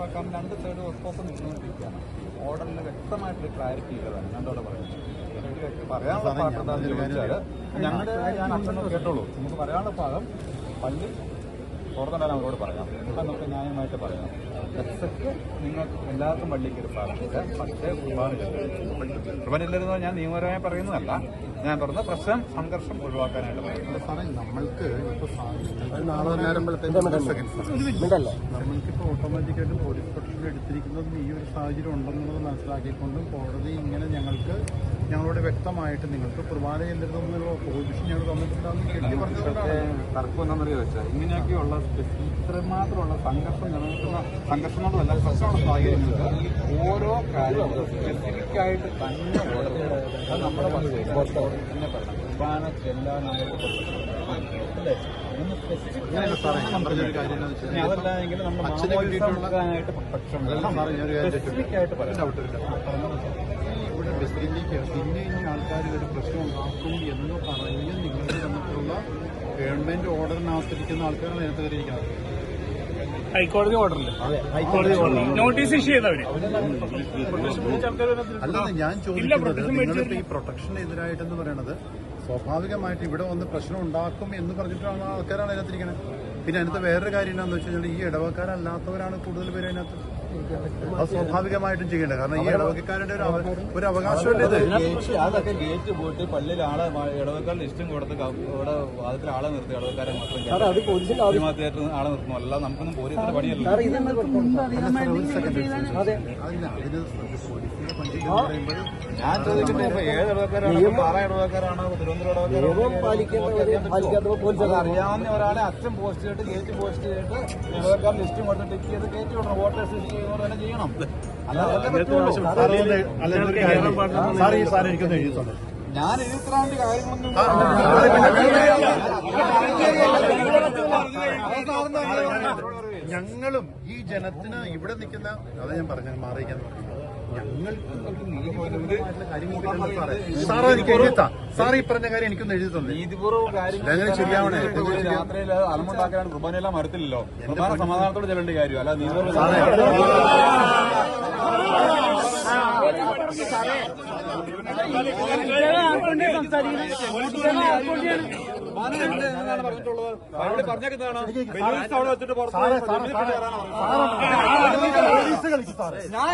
ഇടവാക്കാൻ രണ്ട് സൈഡ് ഒപ്പം നിന്നുകൊണ്ടിരിക്കുകയാണ്. ഓർഡറിൽ വ്യക്തമായിട്ടൊരു ക്ലാരിറ്റി ഇല്ലതാണ് ഞങ്ങളോട് പറയുന്നത്. പറയാനുള്ള പാട്ട് എന്താണെന്ന് ചോദിച്ചാൽ ഞാൻ അച്ഛനോട് കേട്ടോളൂ. നമുക്ക് പറയാനുള്ള ഭാഗം പള്ളി തുറന്നിടാൻ അവരോട് പറയാം. ഇപ്പം നമുക്ക് ന്യായമായിട്ട് പറയാം. എക്സെപ്റ്റ് നിങ്ങൾക്ക് എല്ലാവർക്കും പള്ളിക്ക് ഒരു സാധ്യത, പക്ഷേ കുർബാനില്ലെന്ന് ഞാൻ നിയമപരമായി പറയുന്നതല്ല. ഞാൻ പറഞ്ഞ പ്രശ്നം സംഘർഷം ഒഴിവാക്കാനായിട്ട് പറയുന്നത്. സാറേ നമ്മൾക്ക് നമ്മൾക്കിപ്പോൾ ഓട്ടോമാറ്റിക്കായിട്ട് പോലീസ് പ്രൊട്ടക്ഷൻ എടുത്തിരിക്കുന്നതും ഈ ഒരു സാഹചര്യം ഉണ്ടെന്നുള്ളത് മനസ്സിലാക്കിക്കൊണ്ടും കോടതി ഇങ്ങനെ ഞങ്ങളോട് വ്യക്തമായിട്ട് നിങ്ങൾക്ക് കുർബാന ചെല്ലരുതെന്നുള്ള പൊസിഷൻ ഞങ്ങൾ തന്നിട്ടുണ്ടാകുന്ന കെട്ടി പറഞ്ഞതുകൊണ്ടാണ്. തർക്കം എന്താണെന്നറിയോ വെച്ചാൽ ഇങ്ങനെയൊക്കെയുള്ള ഇത്രമാത്രമുള്ള സംഘർഷം കൊണ്ടല്ല പ്രശ്നമുള്ള സാഹചര്യങ്ങൾക്ക് ഓരോ കാര്യങ്ങളും സ്പെസിഫിക്കായിട്ട് തന്നെ ഓർഡർ ചെയ്യണം. അത് നമ്മുടെ തന്നെ പറയണം. കുർബാന ചെല്ലാനായിട്ട് അതല്ലെങ്കിൽ നമ്മൾ മാമോദിസമായിട്ട് സ്പെസിഫിക്കായിട്ട് പറയാം. ഇവിടെ ബസ്സിലേക്ക് പിന്നെ ഇനി ആൾക്കാർ ഒരു പ്രശ്നം ഉണ്ടാക്കും എന്ന് പറഞ്ഞ് നിങ്ങൾക്ക് തന്നിട്ടുള്ള ഗവൺമെന്റ് ഓർഡറിനകത്തിരിക്കുന്ന ആൾക്കാരാണ് നേരത്തെ കയറിയിരിക്കുന്നത്. ഹൈക്കോടതി ഓർഡറിൽ നോട്ടീസ് ഇഷ്യൂ ചെയ്തവര് അല്ലാതെ ഞാൻ ചോദിക്കുന്നത് നിങ്ങളിപ്പോ ഈ പ്രൊട്ടക്ഷനെതിരായിട്ടെന്ന് പറയണത് സ്വാഭാവികമായിട്ട് ഇവിടെ വന്ന് പ്രശ്നം ഉണ്ടാക്കും എന്ന് പറഞ്ഞിട്ടാണ് ആൾക്കാരാണ് അതിനകത്തിരിക്കുന്നത്. പിന്നെ അതിനകത്ത് വേറൊരു കാര്യം എന്താണെന്ന് വെച്ച് കഴിഞ്ഞാൽ ഈ ഇടവക്കാരല്ലാത്തവരാണ് കൂടുതൽ പേര് അതിനകത്ത്. അത് സ്വാഭാവികമായിട്ടും ചെയ്യേണ്ടത്. കാരണം ഈ ഇടവക്കാരുടെ ഒരു അവകാശമല്ലേ ഇത്. അതൊക്കെ ഗേറ്റ് പോയിട്ട് പള്ളിയിൽ ആളെ ഇടവക്കാരുടെ ഇഷ്ടം കൊടുത്ത് ഇവിടെ വാദത്തിൽ ആളെ നിർത്തി ഇടവക്കാരെ മാത്രം ആളെ നിർത്തുന്നു. അല്ല നമുക്കൊന്നും പോലീസിന്റെ പണിയല്ല. ഞാൻ ചോദിക്കുന്നത് 7 ഇടവക്കാരാണോ 6 ഇടവക്കാരാണോ തിരുവനന്തപുരം ഇടവക്കാരാണോ അറിയാവുന്ന ഒരാളെ അച്ഛൻ പോസ്റ്റ് ചെയ്തിട്ട് ഗേറ്റ് പോസ്റ്റ് ചെയ്തിട്ട് ഇടവക്കാരുടെ ലിസ്റ്റ് കൊടുത്ത് ടിക്ക് ചെയ്ത് കയറ്റി വിടണം. വോട്ടേഴ്സ് ലിസ്റ്റ് ചെയ്യുന്നത് തന്നെ ചെയ്യണം. ഞാൻ എഴുതിത്തരാണ്ട് കാര്യങ്ങളൊന്നും ഞങ്ങളും ഈ ജനത്തിന് ഇവിടെ നിൽക്കുന്ന അതാ ഞാൻ പറഞ്ഞു മാറിയിക്കാൻ ഞങ്ങൾക്ക് സാറേ എനിക്ക് എഴുതിത്താ സാറ് ഈ പറഞ്ഞ കാര്യം എനിക്കൊന്ന് എഴുതി തന്നെ നീതിപൂർവ്വം കാര്യങ്ങൾ ശരിയാവണേ. യാത്രയിൽ അലമുണ്ടാക്കാനാണ് കുർബാനയെല്ലാം മരത്തില്ലല്ലോ. കുർബാന സമാധാനത്തോടെ ചെല്ലേണ്ട കാര്യം അല്ല. നീതിപൂർവ്വം പറഞ്ഞിട്ടുള്ളത് അവിടെ പറഞ്ഞേക്കുന്നതാണ്. ഞാൻ